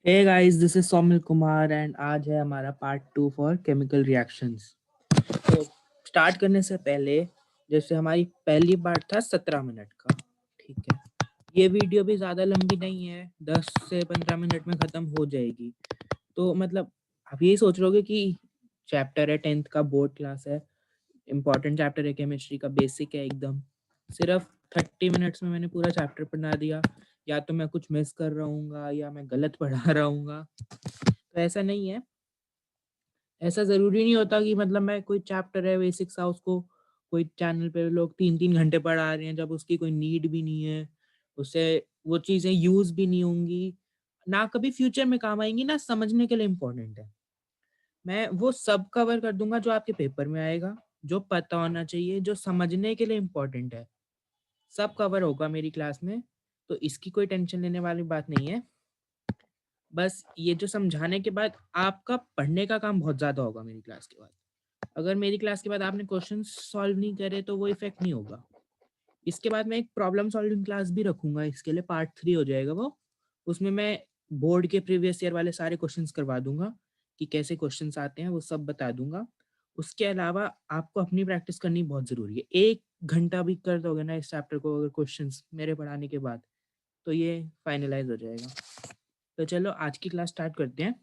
Hey guys, this is Saumil Kumar and आज है हमारा पार्ट 2 फॉर केमिकल रिएक्शंस। तो स्टार्ट करने से पहले जैसे हमारी पहली पार्ट था 17 मिनट का, ठीक है। ये वीडियो भी ज़्यादा लंबी नहीं है, 10 से 15 मिनट में ख़त्म हो जाएगी। तो मतलब आप यही सोच रहे होगे कि चैप्टर है 10th का, बोर्ड क्लास है, इम्पॉर्टेंट चैप्टर है, केमिस्ट्री का बेसिक है एकदम। सिर्फ 30 मिनट्स में मैंने पूरा चैप्टर पढ़ा दिया। या तो मैं कुछ मिस कर रहा हूँ या मैं गलत पढ़ा रहा हूँ, तो ऐसा नहीं है। ऐसा ज़रूरी नहीं होता कि मतलब मैं कोई चैप्टर है बेसिक सा, उसको कोई चैनल पे लोग 3-3 घंटे पढ़ा रहे हैं जब उसकी कोई नीड भी नहीं है। उससे वो चीज़ें यूज़ भी नहीं होंगी, ना कभी फ्यूचर में काम आएँगी, ना समझने के लिए इम्पोर्टेंट है। मैं वो सब कवर कर दूँगा जो आपके पेपर में आएगा, जो पता होना चाहिए, जो समझने के लिए इम्पोर्टेंट है। सब कवर होगा मेरी क्लास में, तो इसकी कोई टेंशन लेने वाली बात नहीं है। बस ये जो समझाने के बाद आपका पढ़ने का काम बहुत ज़्यादा होगा मेरी क्लास के बाद। अगर मेरी क्लास के बाद आपने क्वेश्चंस सॉल्व नहीं करे तो वो इफ़ेक्ट नहीं होगा। इसके बाद मैं एक प्रॉब्लम सॉल्विंग क्लास भी रखूँगा, इसके लिए पार्ट 3 हो जाएगा वो। उसमें मैं बोर्ड के प्रीवियस ईयर वाले सारे क्वेश्चंस करवा दूँगा कि कैसे क्वेश्चंस आते हैं, वो सब बता दूँगा। उसके अलावा आपको अपनी प्रैक्टिस करनी बहुत ज़रूरी है। 1 घंटा भी कर दोगे ना इस चैप्टर को अगर क्वेश्चंस मेरे पढ़ाने के बाद, तो ये फाइनलाइज़ हो जाएगा। तो चलो आज की क्लास स्टार्ट करते हैं।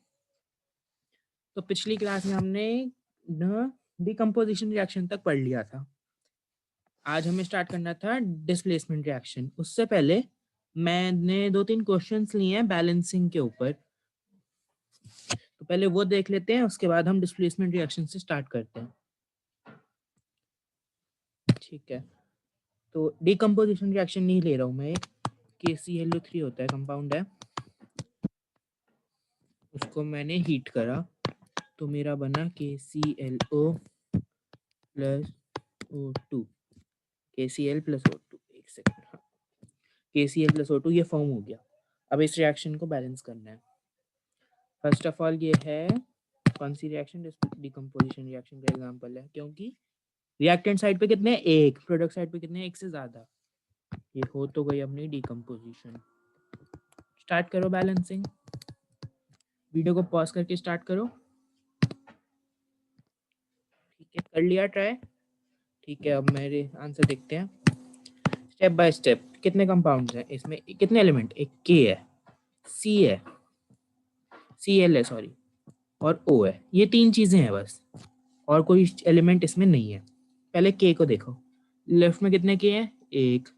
तो पिछली क्लास में हमने न डिकम्पोजिशन रिएक्शन तक पढ़ लिया था। आज हमें स्टार्ट करना था डिस्प्लेसमेंट रिएक्शन। उससे पहले मैंने 2-3 क्वेश्चंस लिए हैं बैलेंसिंग के ऊपर। तो पहले वो देख लेते हैं, उसके बाद हम डिस्प्लेसमेंट रिएक्शन से स्टार्ट करते हैं। ठीक है। तो डिकम्पोजिशन रिएक्शन नहीं ले रहा हूँ मैं, एक KClO3 होता है, कंपाउंड है। उसको मैंने हीट करा तो मेरा बना KClO plus O2, KCl plus O2। एक सेकंड, हाँ, KCl प्लस O2 ये फॉर्म हो गया। अब इस रिएक्शन को बैलेंस करना है। फर्स्ट ऑफ ऑल ये है कौन सी रिएक्शन, डिकम्पोजिशन रिएक्शन का एग्जांपल है, क्योंकि रिएक्टेंट साइड पे कितने हैं, एक, प्रोडक्ट साइड पे कितने हैं, एक से ज्यादा। ये हो तो गई अपनी डिकम्पोजिशन। स्टार्ट करो बैलेंसिंग, वीडियो को पॉज करके स्टार्ट करो। ठीक है, कर लिया ट्राई। ठीक है, अब मेरे आंसर देखते हैं स्टेप बाय स्टेप। कितने कंपाउंड्स हैं इसमें, कितने एलिमेंट, एक K है, C है, Cl है सॉरी, और O है। ये 3 चीजें हैं बस, और कोई एलिमेंट इसमें नहीं है। पहले K को देखो, लेफ्ट में कितने K हैं, एक,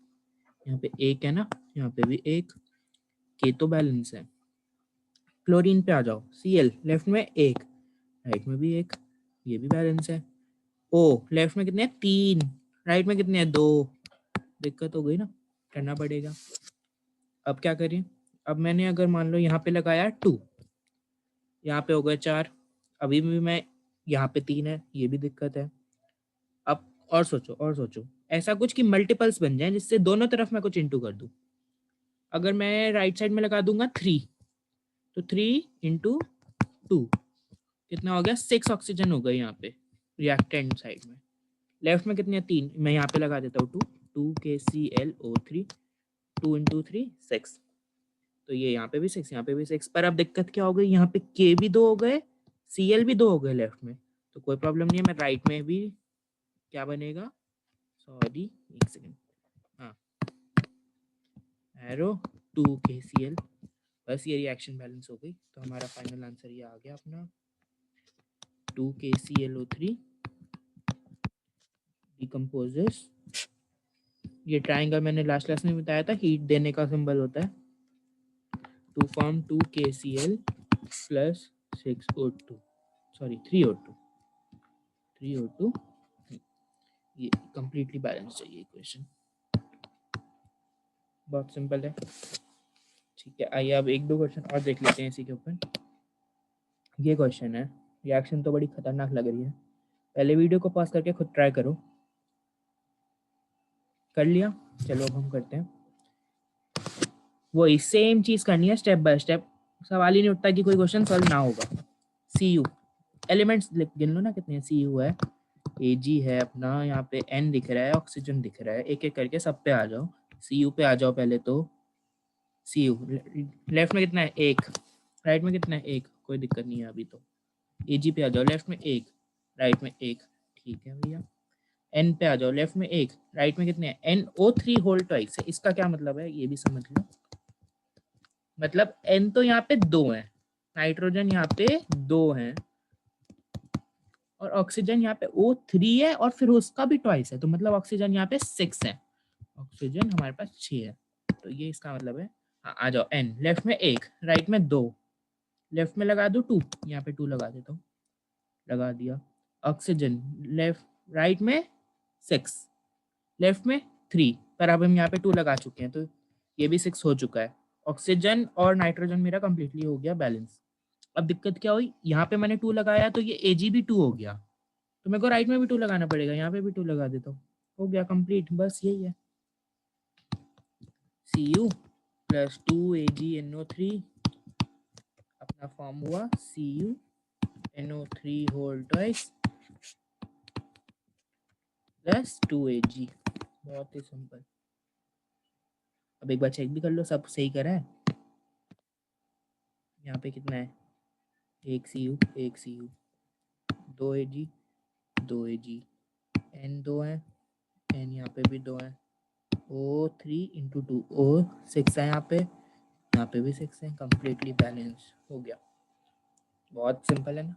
यहाँ पे एक है ना, यहाँ पे भी एक, K तो बैलेंस है। क्लोरीन पे आ जाओ, Cl लेफ्ट में एक, राइट में भी एक, ये भी बैलेंस है। O लेफ्ट में कितने हैं, 3, राइट में कितने हैं, 2। दिक्कत हो गई ना, करना पड़ेगा। अब क्या करें, अब मैंने अगर मान लो यहाँ पे लगाया 2, यहाँ पे हो गए 4, अभी भी मैं यहाँ पे 3 है, ये भी दिक्कत है। अब और सोचो और सोचो, ऐसा कुछ कि मल्टीपल्स बन जाए जिससे दोनों तरफ मैं कुछ इंटू कर दूं। अगर मैं राइट साइड में लगा दूंगा 3, तो 3 × 2 कितना हो गया, 6 ऑक्सीजन हो गए यहाँ पे रिएक्टेंट साइड में। लेफ्ट में कितने, 3, मैं यहाँ पे लगा देता हूँ 2 KClO3, 2 × 3 6। तो ये यहाँ पे भी 6, यहाँ पे भी 6। पर अब दिक्कत क्या हो गई, यहाँ पे K भी 2 हो गए, Cl भी 2 हो गए लेफ्ट में, तो कोई प्रॉब्लम नहीं है। मैं राइट में भी क्या बनेगा, सॉरी एक सेकेंड, हाँ, एरो 2 KCl। बस ये रिएक्शन बैलेंस हो गई, तो हमारा फाइनल आंसर ये आ गया अपना 2 KClO3 डिकम्पोजेस। ये ट्रायंगल मैंने लास्ट क्लास में बताया था, हीट देने का सिंबल होता है, to form 2 KCl plus 6O2, sorry 3O2। ये कंप्लीटली बैलेंस चाहिए इक्वेशन, बहुत सिंपल है। ठीक है, आइए अब 1-2 क्वेश्चन और देख लेते हैं इसी के ऊपर। ये क्वेश्चन है, रिएक्शन तो बड़ी खतरनाक लग रही है, पहले वीडियो को पॉज करके खुद ट्राई करो। कर लिया, चलो अब हम करते हैं वही सेम चीज करनी है स्टेप बाय स्टेप। सवाल ही नहीं उठता कि कोई क्वेश्चन सॉल्व ना होगा। Cu एलिमेंट्स गिन लो ना कितने हैं। Cu है, Ag है अपना, यहाँ पे N दिख रहा है, ऑक्सीजन दिख रहा है, एक एक करके सब पे आ जाओ। Cu पे आ जाओ पहले तो। Cu लेफ्ट में कितना है, एक, राइट में कितना है? 1, कोई दिक्कत नहीं है अभी तो। Ag पे आ जाओ, लेफ्ट में 1, राइट में 1, ठीक है भैया। N पे आ जाओ, लेफ्ट में 1, राइट में कितने हैं? NO3 होल ट्वाइस है। इसका क्या मतलब है ये भी समझ लो। मतलब N तो यहाँ पे 2 है, नाइट्रोजन यहाँ पे 2 है, और ऑक्सीजन यहाँ पे O3 है, और फिर उसका भी ट्वाइस है, तो मतलब ऑक्सीजन यहाँ पे 6 है, ऑक्सीजन हमारे पास 6 है। तो ये इसका मतलब है। हाँ, आ जाओ। N लेफ्ट में 1, राइट में 2, लेफ्ट में लगा दो 2, यहाँ पे 2 लगा देता हूँ, लगा दिया। ऑक्सीजन लेफ्ट राइट में 6, लेफ्ट में 3, पर अब हम यहाँ पे 2 लगा चुके हैं, तो ये भी 6 हो चुका है। ऑक्सीजन और नाइट्रोजन मेरा कंप्लीटली हो गया बैलेंस। अब दिक्कत क्या हुई, यहाँ पे मैंने 2 लगाया तो ये Ag भी 2 हो गया, तो मेरे को राइट में भी 2 लगाना पड़ेगा, यहाँ पे भी 2 लगा देता हूँ, हो गया कंप्लीट। बस यही है। Cu प्लस 2AgNO3 अपना फॉर्म हुआ CuNO3 whole twice plus 2Ag। बहुत ही सिंपल। अब एक बार चेक भी कर लो सब सही करा है। यहाँ पे कितना है? 1 Cu 1 Cu, 2 Ag 2 Ag, N 2 है, N यहाँ पे भी 2 है, O3 इंटू 2 O6 है, यहाँ पे भी 6 है, कम्प्लीटली बैलेंस हो गया। बहुत सिंपल है ना?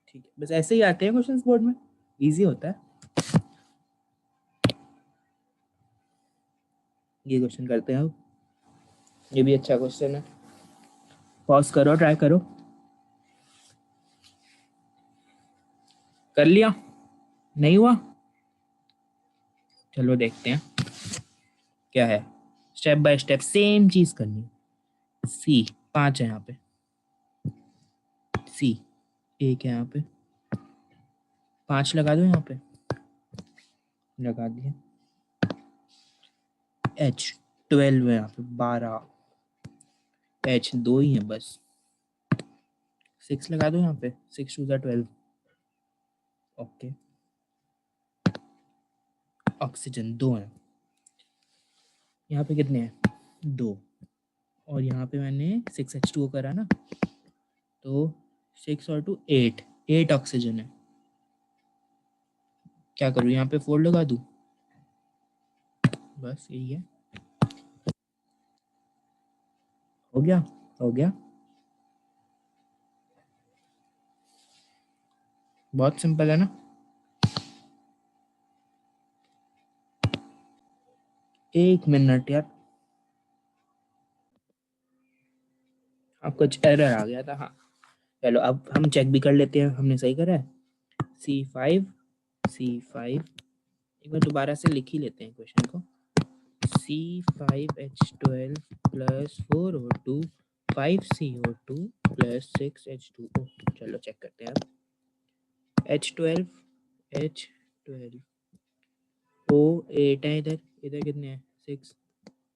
ठीक है, बस ऐसे ही आते हैं क्वेश्चंस बोर्ड में, इजी होता है। ये क्वेश्चन करते हैं अब, ये भी अच्छा क्वेश्चन है। पॉज करो, ट्राई करो। कर लिया? नहीं हुआ? चलो देखते हैं क्या है। स्टेप बाय स्टेप सेम चीज करनी है। सी 5 है यहाँ पे, सी 1 है यहाँ पे, 5 लगा दो यहाँ पे, लगा दिया। H12 है यहाँ पे 12, H 2 ही है बस, 6 लगा दो यहाँ पे, 6 2 12। ओके, ऑक्सीजन 2 है, यहाँ पे कितने हैं? 2, और यहाँ पे मैंने 6H2O करा ना, तो 6 और 2 8, 8 ऑक्सीजन है। क्या करूँ, यहाँ पे 4 लगा दूँ? बस यही है। हो गया, हो गया, बहुत सिंपल है ना? एक मिनट यार, अब कुछ एरर आ गया था। हाँ चलो, अब हम चेक भी कर लेते हैं हमने सही करा है। C5 C5, एक बार दोबारा से लिख ही लेते हैं क्वेश्चन को। C5H12 plus 4O2 5CO2 plus 6H2O। चलो चेक करते हैं अब। H12 O8 है, इधर इधर कितने हैं? 6।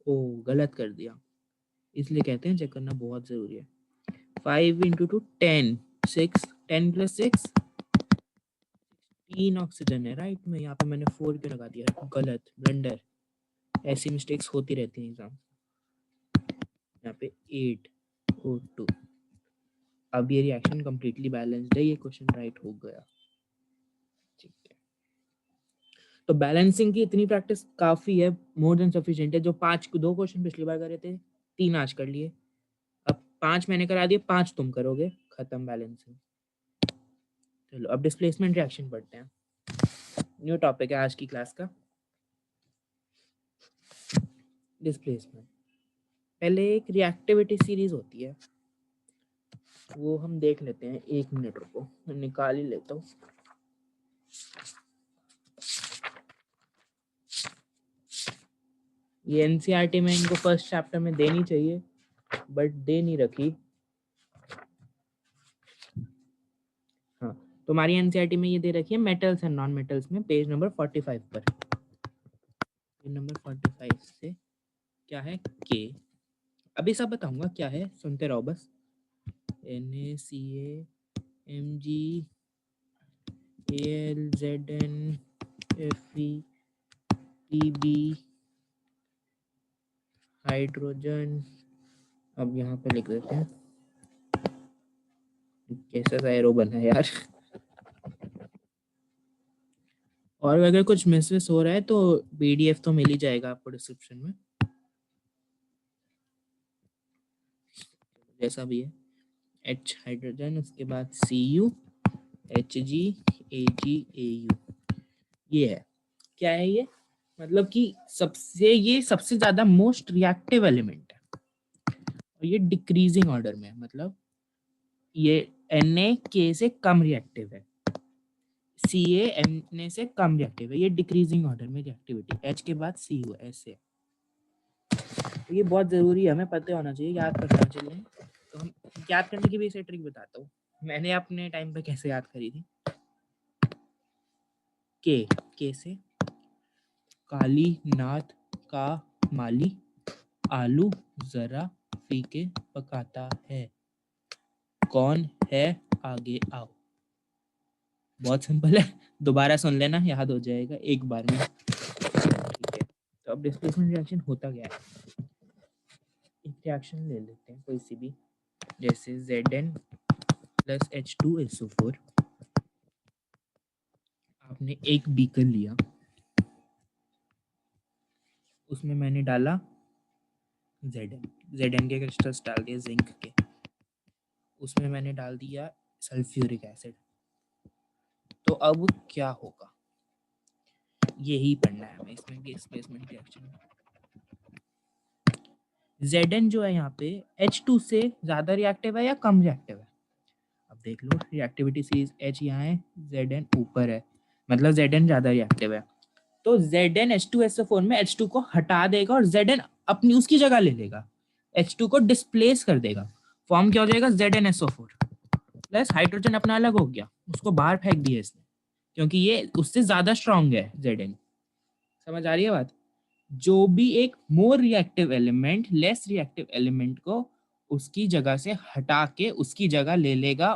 ओ गलत कर दिया, इसलिए कहते हैं चेक करना बहुत ज़रूरी है। 5 इंटू 2 10, 6 10 प्लस 6 3 ऑक्सीजन है राइट में। यहाँ पे मैंने 4 क्यों लगा दिया? गलत, ब्लंडर, ऐसी मिस्टेक्स होती रहती हैं एग्जाम। यहाँ पे 8O2। अब ये रिएक्शन कंप्लीटली बैलेंस्ड है, ये क्वेश्चन राइट हो गया। ठीक है, तो बैलेंसिंग की इतनी प्रैक्टिस काफ़ी है, मोर देन सफिशिएंट है। जो 2 क्वेश्चन पिछली बार करे थे, 3 आज कर लिए, अब 5 मैंने करा दिए, 5 तुम करोगे, खत्म बैलेंसिंग। चलो अब डिस्प्लेसमेंट रिएक्शन पढ़ते हैं। न्यू टॉपिक है आज की क्लास का, डिस्प्लेसमेंट। पहले एक रिएक्टिविटी सीरीज होती है, वो हम देख लेते हैं। 1 मिनट रुको, मैं निकाल ही लेता हूँ। ये एनसीईआरटी में इनको फर्स्ट चैप्टर में देनी चाहिए, बट दे नहीं रखी। हाँ, तुम्हारी एनसीईआरटी में ये दे रखी है मेटल्स एंड नॉन मेटल्स में, पेज नंबर 45 पर। पेज नंबर 45 से क्या है? के। अभी सब बताऊंगा क्या है, सुनते रहो बस। NaCa Mg AlZn Fe Pb hydrogen. अब यहाँ पे लिख देते हैं कैसा सा एरो बना है यार। और अगर कुछ मिस हो रहा है तो पीडीएफ तो मिल ही जाएगा आपको डिस्क्रिप्शन में, जैसा भी है। H हाइड्रोजन, उसके बाद Cu, Hg, Ag, Au, ये है। क्या है ये? मतलब कि ये सबसे ज्यादा मोस्ट रिएक्टिव एलिमेंट है और ये डिक्रीजिंग ऑर्डर में है, मतलब ये Na K से कम रिएक्टिव है, Ca Na से कम रिएक्टिव है, ये डिक्रीजिंग ऑर्डर में रिएक्टिविटी, H के बाद Cu ऐसे। तो ये बहुत जरूरी है, हमें पता होना चाहिए, याद करना चाहिए। तो हम याद करने की भी इसे ट्रिक बताता हूँ, मैंने अपने टाइम पे कैसे याद करी थी। के से काली नाथ का माली आलू जरा फीके पकाता है, कौन है आगे आओ। बहुत सिंपल है, दोबारा सुन लेना, याद हो जाएगा एक बार में। ठीक है, तो अब डिस्प्लेसमेंट रिएक्शन होता क्या है। एक रिएक्शन ले लेते हैं कोई सी भी, जैसे Zn प्लस H2SO4। आपने एक बीकर लिया, उसमें मैंने डाला Zn के क्रिस्टल्स डाल दिए जिंक के, उसमें मैंने डाल दिया सल्फ्यूरिक एसिड। तो अब क्या होगा, यही पढ़ना है हमें इसमें, डिस्प्लेसमेंट रिएक्शन में। Zn जो है यहाँ पे H2 से ज्यादा रिएक्टिव है या कम रिएक्टिव है। अब देख लो, रिएक्टिविटी सीरीज H यहाँ है, Zn ऊपर है, मतलब Zn ज्यादा रिएक्टिव है। तो Zn H2SO4 में H2 को हटा देगा और Zn अपनी उसकी जगह ले लेगा, H2 को डिस्प्लेस कर देगा। फॉर्म क्या हो जाएगा, ZnSO4 प्लस हाइड्रोजन अपना अलग हो गया, उसको बाहर फेंक दिया इसने, क्योंकि ये उससे ज्यादा स्ट्रांग है Zn। समझ आ रही है बात। जो भी एक more reactive element less reactive element को उसकी जगह से हटा के उसकी जगह ले लेगा,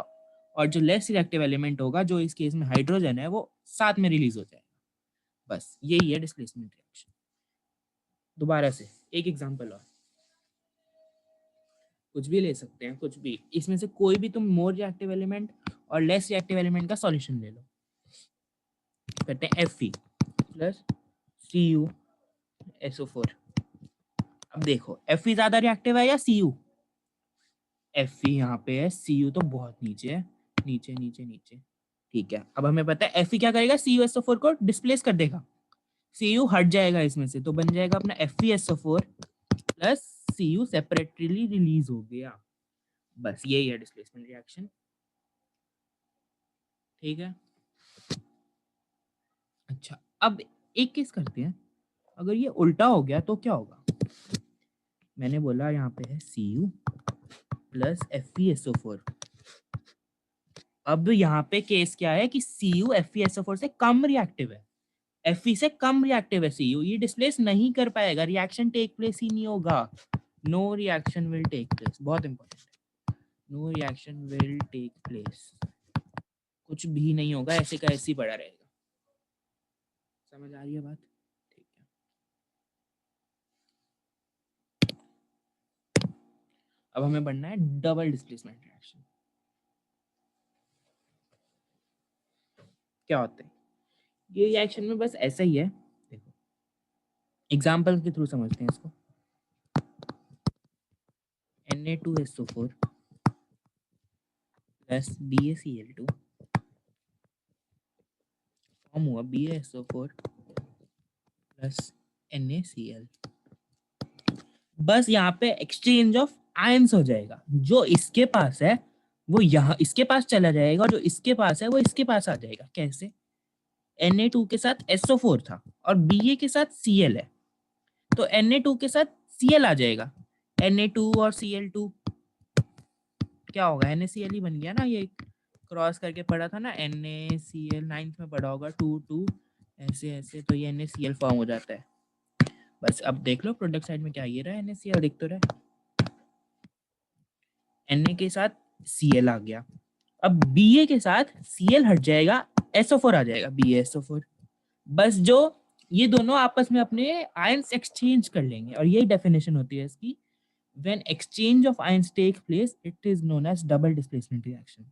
और जो लेस रिएक्टिव एलिमेंट होगा, जो इस केस में हाइड्रोजन है, वो साथ में रिलीज हो जाएगा। बस यही है डिस्प्लेसमेंट रिएक्शन। दोबारा से एक एग्जांपल और, कुछ भी ले सकते हैं, कुछ भी इसमें से कोई भी तुम मोर रिएक्टिव एलिमेंट और लेस रिएक्टिव एलिमेंट का सॉल्यूशन ले लो। कहते हैं Fe प्लस CuSO4। अब देखो Fe ज्यादा रिएक्टिव है या Cu। Fe यहाँ पे है, Cu तो बहुत नीचे है, नीचे नीचे नीचे। ठीक है, अब हमें पता है Fe क्या करेगा, CuSO4 को डिस्प्लेस कर देगा, Cu हट जाएगा इसमें से, तो बन जाएगा अपना FeSO4 plus Cu separately release हो गया। बस यही है डिस्प्लेसमेंट रिएक्शन। ठीक है, अच्छा अब एक केस करते हैं, अगर ये उल्टा हो गया तो क्या होगा। मैंने बोला यहाँ पे है Cu प्लस FeSO4। अब यहाँ पे केस क्या है कि Cu FeSO4 से कम रिएक्टिव है, Fe से कम रिएक्टिव है Cu, ये डिस्प्लेस नहीं कर पाएगा, रिएक्शन टेक प्लेस ही नहीं होगा। No reaction will take place, बहुत इंपॉर्टेंट है, no reaction will take place, कुछ भी नहीं होगा, ऐसे का ऐसे ही पड़ा रहेगा। समझ आ रही है बात। ठीक है, अब हमें बढ़ना है डबल डिस्प्लेसमेंट रिएक्शन। क्या होता है ये रिएक्शन में, बस ऐसा ही है, देखो एग्जांपल के थ्रू समझते हैं इसको। Na2SO4 प्लस BaCl2 फॉर्म हुआ BaSO4 प्लस NaCl। बस यहाँ पे एक्सचेंज ऑफ आयंस हो जाएगा, जो इसके पास है वो यहाँ इसके पास चला जाएगा, और जो इसके पास है वो इसके पास आ जाएगा। कैसे, Na2 के साथ SO4 था और Ba के साथ Cl है, तो Na2 के साथ Cl आ जाएगा, Na2 और Cl2 क्या होगा, NaCl ही बन गया ना, ये क्रॉस करके पढ़ा था ना, NaCl 9th में पढ़ा होगा, 2 2 ऐसे ऐसे, तो ये NaCl फॉर्म हो जाता है। बस अब देख लो प्रोडक्ट साइड में क्या ये रहा, NaCl दिख तो रहा है, Na के साथ Cl आ गया, अब Ba के साथ Cl हट जाएगा, SO4 आ जाएगा, BaSO4। बस जो ये दोनों आपस में अपने आयंस एक्सचेंज कर लेंगे, और यही डेफिनेशन होती है इसकी, when exchange of ions take place it is known as double displacement reaction।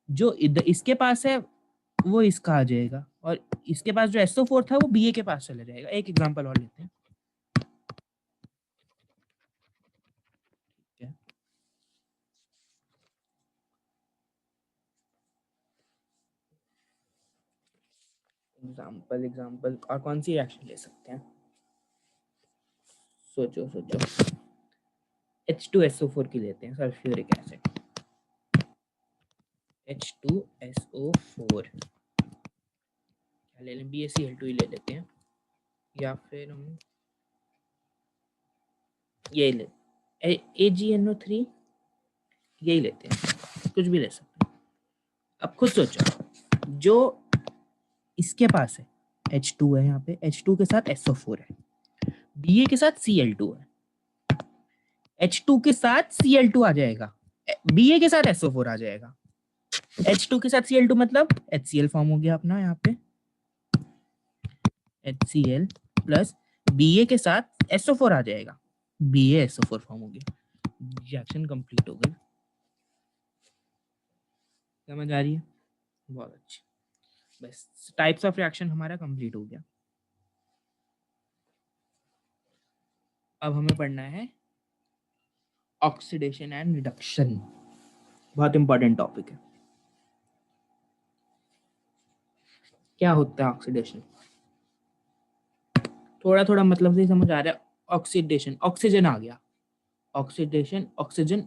जो इसके पास है वो इसका आ जाएगा, और इसके पास जो SO4 था वो Ba के पास चला जाएगा। एक एग्जांपल और लेते हैं। एग्जांपल और कौन सी रिएक्शन ले सकते हैं? सोचो सोचो। H2SO4 की लेते हैं, सल्फ्यूरिक एसिड। H2SO4 क्या ले लें? BaCl2 ही ले लेते हैं, या फिर हम ये ले AgNO3 यही लेते हैं, कुछ भी ले सकते हैं। अब खुद सोचो, जो इसके पास है H2 है, यहाँ पे H2 के साथ SO4 है, Ba के साथ Cl2 है, H2 के साथ Cl2 आ जाएगा, Ba के साथ SO4 आ जाएगा, H2 के साथ Cl2 मतलब HCl फॉर्म हो गया अपना यहाँ पे, HCl प्लस Ba के साथ SO4 आ जाएगा, BaSO4 फॉर्म हो गया, रिएक्शन कंप्लीट हो गई। समझ आ रही है? बहुत अच्छी। बस टाइप्स ऑफ रिएक्शन हमारा कंप्लीट हो गया। अब हमें पढ़ना है ऑक्सीडेशन एंड रिडक्शन, बहुत इंपॉर्टेंट टॉपिक है। क्या होता है ऑक्सीडेशन? थोड़ा थोड़ा मतलब से समझ आ रहा है। ऑक्सीडेशन, ऑक्सीजन आ गया, ऑक्सीडेशन ऑक्सीजन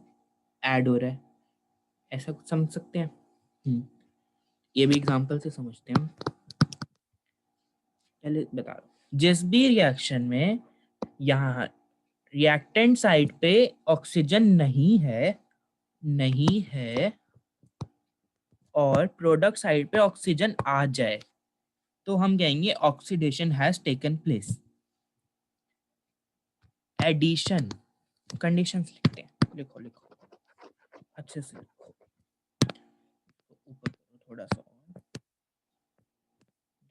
ऐड हो रहा है, ऐसा कुछ समझ सकते हैं। ये भी एग्जांपल से समझते हैं। पहले बता दो, जिस भी रिएक्शन में यहाँ रिएक्टेंट साइड पे ऑक्सीजन नहीं है और प्रोडक्ट साइड पे ऑक्सीजन आ जाए तो हम कहेंगे oxidation has taken place. Addition, conditions लिखते हैं, लिखो लिखो अच्छे से लिखो, ऊपर थोड़ा सा और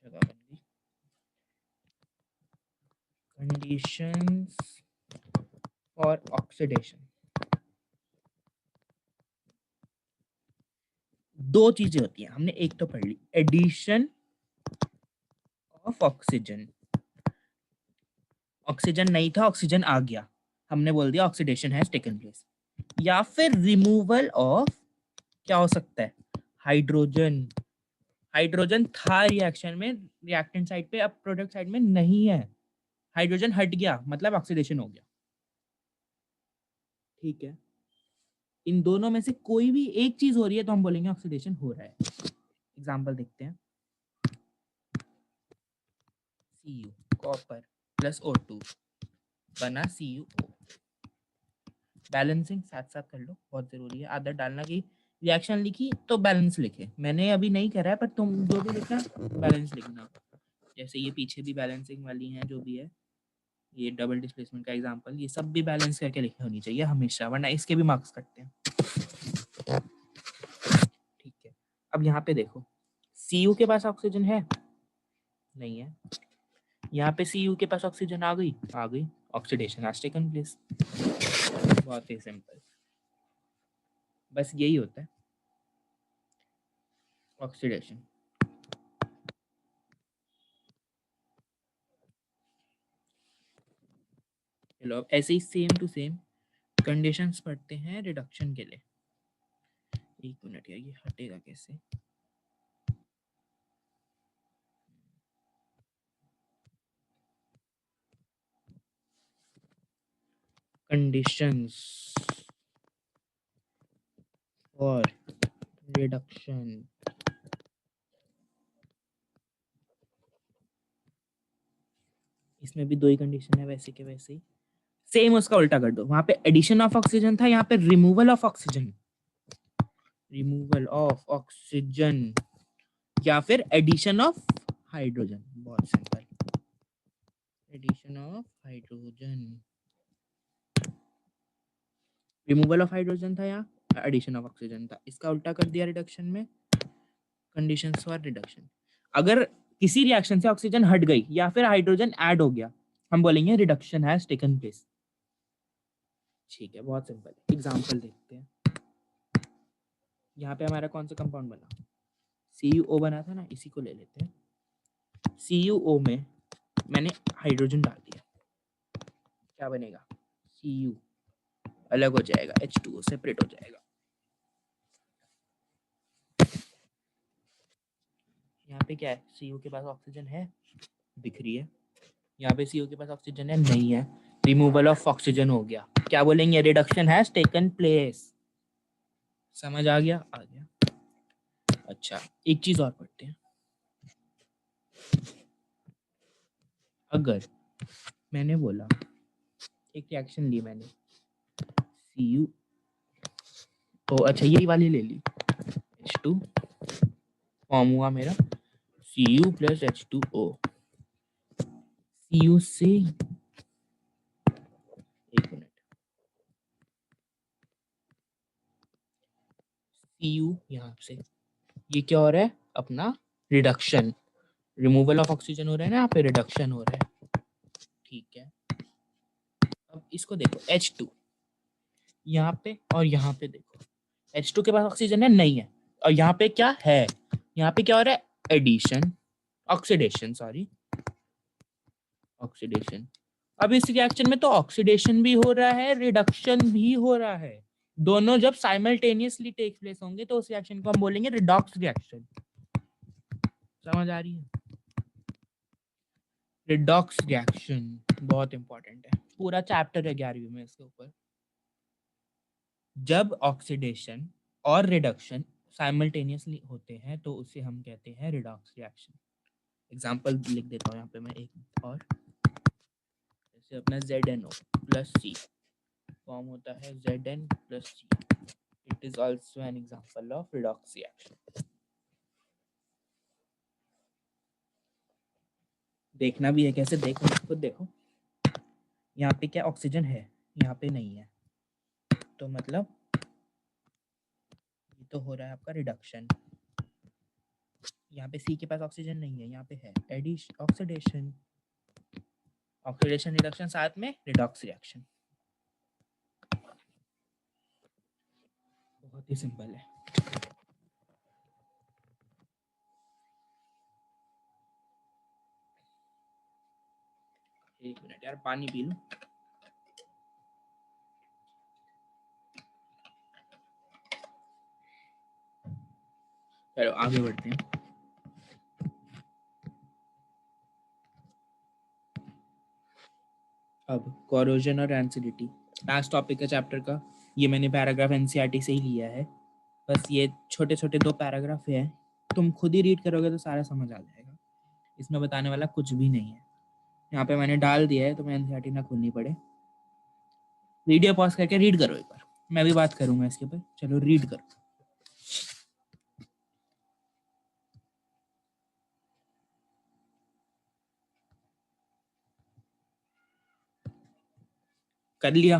जगह बन गई। कंडीशंस फॉर ऑक्सीडेशन, दो चीजें होती हैं, हमने एक तो पढ़ ली, एडिशन ऑफ ऑक्सीजन, ऑक्सीजन नहीं था ऑक्सीजन आ गया, हमने बोल दिया ऑक्सीडेशन हैज टेकन प्लेस। या फिर रिमूवल ऑफ, क्या हो सकता है? हाइड्रोजन, हाइड्रोजन था रिएक्शन में, रिएक्टेंट साइड पे, अब प्रोडक्ट साइड में नहीं है, हाइड्रोजन हट गया मतलब ऑक्सीडेशन हो गया। ठीक है, इन दोनों में से कोई भी एक चीज हो रही है तो हम बोलेंगे ऑक्सीडेशन हो रहा है। एग्जांपल देखते हैं, Cu कॉपर प्लस O2 बना CuO। बैलेंसिंग साथ साथ कर लो, बहुत जरूरी है। आदत डालना कि रिएक्शन लिखी तो बैलेंस लिखे, मैंने अभी नहीं करा है पर तुम जो भी लिखना बैलेंस लिखना। जैसे ये पीछे भी बैलेंसिंग वाली हैं जो भी है, ये डबल डिस्प्लेसमेंट का एग्जांपल, ये सब भी बैलेंस करके लिखनी होनी चाहिए हमेशा, वरना इसके भी मार्क्स कटते हैं। ठीक है, अब यहाँ पे देखो, Cu के पास ऑक्सीजन है? नहीं है। यहाँ पे Cu के पास ऑक्सीजन आ गई, ऑक्सीडेशन हैज टेकन प्लेस। बहुत ही सिंपल, बस यही होता है ऑक्सीडेशन। चलो अब ऐसे ही सेम टू सेम कंडीशंस पढ़ते हैं रिडक्शन के लिए। एक मिनट यार, ये हटेगा कैसे? कंडीशंस फॉर रिडक्शन, इसमें भी दो ही कंडीशन है वैसे के वैसे ही, सेम उसका उल्टा कर दो। वहां पे एडिशन ऑफ ऑक्सीजन था, यहाँ पे removal of oxygen, removal of oxygen या फिर एडिशन ऑफ हाइड्रोजन। बहुत simple, addition of hydrogen, removal of hydrogen था या एडिशन ऑफ ऑक्सीजन था, इसका उल्टा कर दिया रिडक्शन में। कंडीशंस फॉर रिडक्शन, अगर किसी रिएक्शन से ऑक्सीजन हट गई या फिर हाइड्रोजन ऐड हो गया, हम बोलेंगे रिडक्शन हैज टेकन प्लेस। ठीक है, बहुत सिंपल। एग्जांपल देखते हैं, यहाँ पे हमारा कौन सा कंपाउंड बना, CuO बना था ना, इसी को ले लेते हैं। CuO में मैंने हाइड्रोजन डाल दिया, क्या बनेगा, Cu अलग हो जाएगा, H2O सेपरेट हो जाएगा। यहाँ पे क्या है, Cu के पास ऑक्सीजन है, दिख रही है। यहाँ पे Cu के पास ऑक्सीजन है, नहीं है, रिमूवल ऑफ ऑक्सीजन हो गया। क्या बोलेंगे, रिडक्शन हैज टेकन प्लेस। समझ आ गया, आ गया। अच्छा, एक चीज और पढ़ते हैं। अगर मैंने बोला, एक रिएक्शन ली मैंने, Cu तो अच्छा ये वाली ले ली, H2 फॉर्म हुआ मेरा, Cu प्लस H2O। Cu से, एक मिनट, Cu यहाँ से, ये क्या हो रहा है अपना, रिडक्शन, रिमूवल ऑफ ऑक्सीजन हो रहा है ना, यहाँ पे रिडक्शन हो रहा है, ठीक है। अब इसको देखो, H2 यहाँ पे और यहाँ पे देखो, H2 के पास ऑक्सीजन है, नहीं है, और यहाँ पे क्या है, यहाँ पे क्या हो रहा है, एडिशन, ऑक्सीडेशन, सॉरी ऑक्सीडेशन। अब इस रिएक्शन में तो ऑक्सीडेशन भी हो रहा है, रिडक्शन भी हो रहा है, दोनों जब साइमल्टेनियसली टेक प्लेस होंगे तो उस रिएक्शन को हम बोलेंगे रिडॉक्स रिएक्शन। समझ आ रही है, रिडॉक्स रिएक्शन बहुत इंपॉर्टेंट है, पूरा चैप्टर है 11वीं में इसके ऊपर। जब ऑक्सीडेशन और रिडक्शन साइमल्टेनियसली होते हैं तो उसे हम कहते हैं रिडॉक्स रिएक्शन। एग्जांपल लिख देता हूँ यहाँ पे मैं एक और, जैसे अपना ZnO प्लस C फॉर्म होता है Zn plus C, it is also an example of redox reaction. देखना भी है कैसे, देखो खुद देखो, यहाँ पे क्या ऑक्सीजन है, यहाँ पे नहीं है, तो मतलब ये तो हो रहा है आपका रिडक्शन। यहाँ पे C के पास ऑक्सीजन नहीं है, यहाँ पे है एडिशन, ऑक्सीडेशन, ऑक्सीडेशन रिडक्शन साथ में रिडॉक्स रिएक्शन। बहुत ही सिंपल है। एक मिनट यार, पानी पी लूं। चलो आगे बढ़ते हैं। अब कोरोजन और एसिडिटी, लास्ट टॉपिक है चैप्टर का। ये मैंने पैराग्राफ एनसीईआरटी से ही लिया है, बस ये छोटे छोटे 2 पैराग्राफ है, तुम खुद ही रीड करोगे तो सारा समझ आ जाएगा, इसमें बताने वाला कुछ भी नहीं है। यहाँ पे मैंने डाल दिया है, तो मैं एनसीईआरटी ना खोलनी पड़े, वीडियो पॉज करके रीड करो एक बार, मैं भी बात करूंगा इसके ऊपर। चलो रीड करो। कर लिया,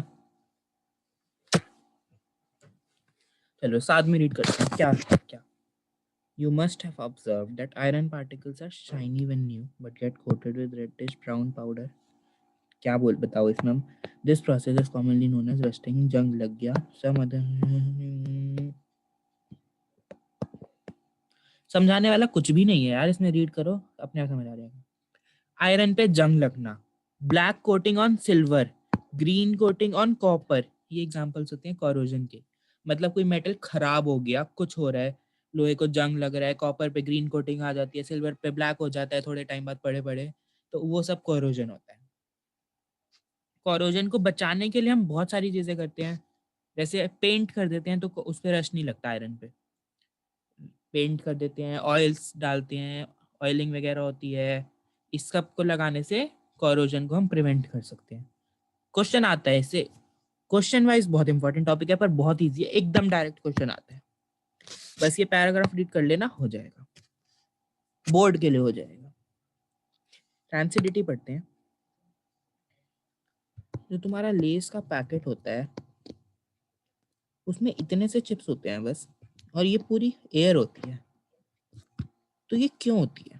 चलो साथ में रीड करते हैं। क्या क्या, You must have observed that iron particles are shiny when new, but get coated with reddish brown powder. क्या बोल बताओ इसमें हम, This process is commonly known as rusting. जंग लग गया, some other समझाने वाला कुछ भी नहीं है यार, इसमें रीड करो अपने आप समझ आ जाएगा। आयरन पे जंग लगना, black coating on silver, green coating on copper, ये एग्जांपल्स होते हैं कोरोजन के। मतलब कोई मेटल खराब हो गया, कुछ हो रहा है, लोहे को जंग लग रहा है, कॉपर पे ग्रीन कोटिंग आ जाती है, सिल्वर पे ब्लैक हो जाता है थोड़े टाइम बाद पड़े पड़े, तो वो सब कोरोजन होता है। कोरोजन को बचाने के लिए हम बहुत सारी चीजें करते हैं, जैसे पेंट कर देते हैं तो उस पर रश नहीं लगता, आयरन पे पेंट कर देते हैं, ऑयल्स डालते हैं, ऑयलिंग वगैरह होती है, इस सब को लगाने से कोरोजन को हम प्रिवेंट कर सकते हैं। क्वेश्चन आता है इससे, क्वेश्चन वाइज बहुत इंपॉर्टेंट टॉपिक है, पर बहुत इजी है, एकदम डायरेक्ट क्वेश्चन आता है, बस ये पैराग्राफ रीड कर लेना, हो जाएगा, बोर्ड के लिए हो जाएगा। ट्रांसिडिटी पढ़ते हैं। जो तुम्हारा लेस का पैकेट होता है उसमें इतने से चिप्स होते हैं बस, और ये पूरी एयर होती है, तो ये क्यों होती है?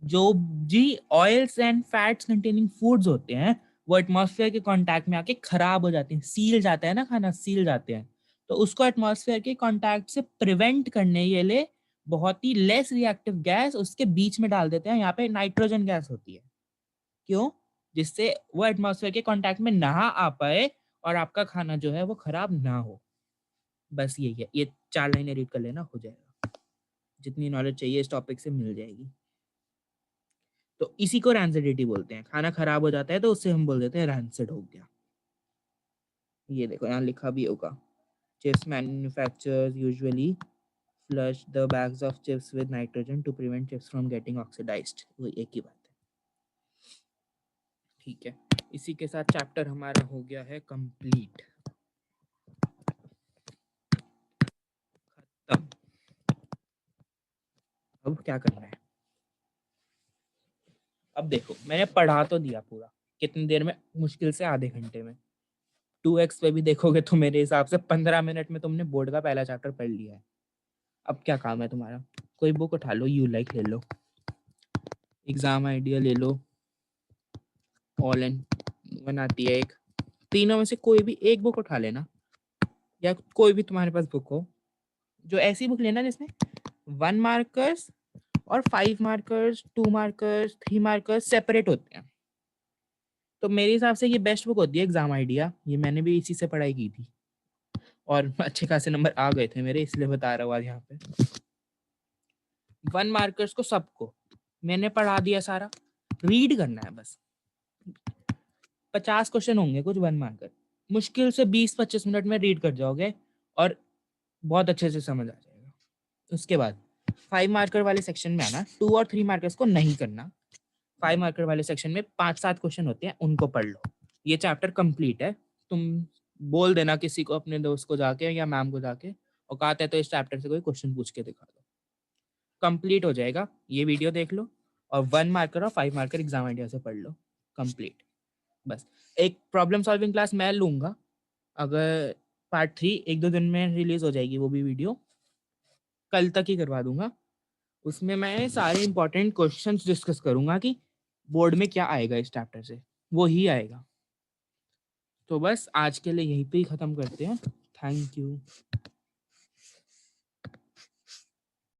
जो जी oils and fats containing foods होते हैं वो एटमॉस्फेयर के कांटेक्ट में आके खराब हो जाते हैं, सील जाता है ना खाना, सील जाते हैं, तो उसको एटमॉस्फेयर के कांटेक्ट से प्रिवेंट करने के लिए बहुत ही लेस रिएक्टिव गैस उसके बीच में डाल देते हैं। यहाँ पे नाइट्रोजन गैस होती है। क्यों? जिससे वो एटमॉस्फेयर के कांटेक्ट में ना आ पाए और आपका खाना जो है वो खराब ना हो। बस यही है। ये 4 लाइनें रीड कर लेना, हो जाएगा। जितनी नॉलेज चाहिए इस टॉपिक से मिल जाएगी। तो इसी को रैंसिडिटी बोलते हैं। खाना खराब हो जाता है तो उससे हम बोल देते हैं रैंसिड हो गया। ये देखो यहाँ लिखा भी होगा, chips manufacturers usually flush the bags of chips with nitrogen to prevent chips from getting oxidized. वो एक ही बात है। ठीक है, इसी के साथ चैप्टर हमारा हो गया है कंप्लीट, खत्म। अब क्या करना है? अब देखो, मैंने पढ़ा तो दिया पूरा, कितनी देर में? मुश्किल से आधे घंटे में। 2x पे भी देखोगे तो मेरे हिसाब से 15 मिनट में तुमने बोर्ड का पहला चैप्टर पढ़ लिया है। अब क्या काम है तुम्हारा? कोई बुक उठा लो, यू लाइक ले लो, एग्जाम आइडिया ले लो, ऑल इन वन आती है एक, तीनों में से कोई भी एक बुक उठा लेना, या कोई भी तुम्हारे पास बुक हो, जो ऐसी बुक लेना जिसमें 1 मार्कर्स और 5 मार्कर्स, 2 मार्कर्स, 3 मार्कर्स सेपरेट होते हैं। तो मेरे हिसाब से ये बेस्ट बुक होती है एग्जाम आइडिया। ये मैंने भी इसी से पढ़ाई की थी और अच्छे खासे नंबर आ गए थे मेरे, इसलिए बता रहा हूँ आज यहाँ पे। 1 मार्कर्स को सबको मैंने पढ़ा दिया सारा, रीड करना है बस। 50 क्वेश्चन होंगे कुछ 1 मार्कर, मुश्किल से 20-25 मिनट में रीड कर जाओगे और बहुत अच्छे से समझ आ जाएगा। उसके बाद 5 मार्कर वाले सेक्शन में आना, 2 और 3 मार्कर्स को नहीं करना। 5 मार्कर वाले सेक्शन में 5-7 क्वेश्चन होते हैं, उनको पढ़ लो। ये चैप्टर कंप्लीट है। तुम बोल देना किसी को, अपने दोस्त को जाके या मैम को जाके, औकात है तो इस चैप्टर से कोई क्वेश्चन पूछ के दिखा दो। कंप्लीट हो जाएगा। ये वीडियो देख लो और 1 मार्कर और 5 मार्कर एग्जाम आइडिया से पढ़ लो, कंप्लीट। बस एक प्रॉब्लम सॉल्विंग क्लास मैं लूंगा, अगर पार्ट 3 1-2 दिन में रिलीज हो जाएगी, वो भी वीडियो कल तक ही करवा दूंगा। उसमें मैं सारे इंपॉर्टेंट क्वेश्चंस डिस्कस करूंगा कि बोर्ड में क्या आएगा इस चैप्टर से, वो ही आएगा। तो बस आज के लिए यहीं पे ही ख़त्म करते हैं। Thank you.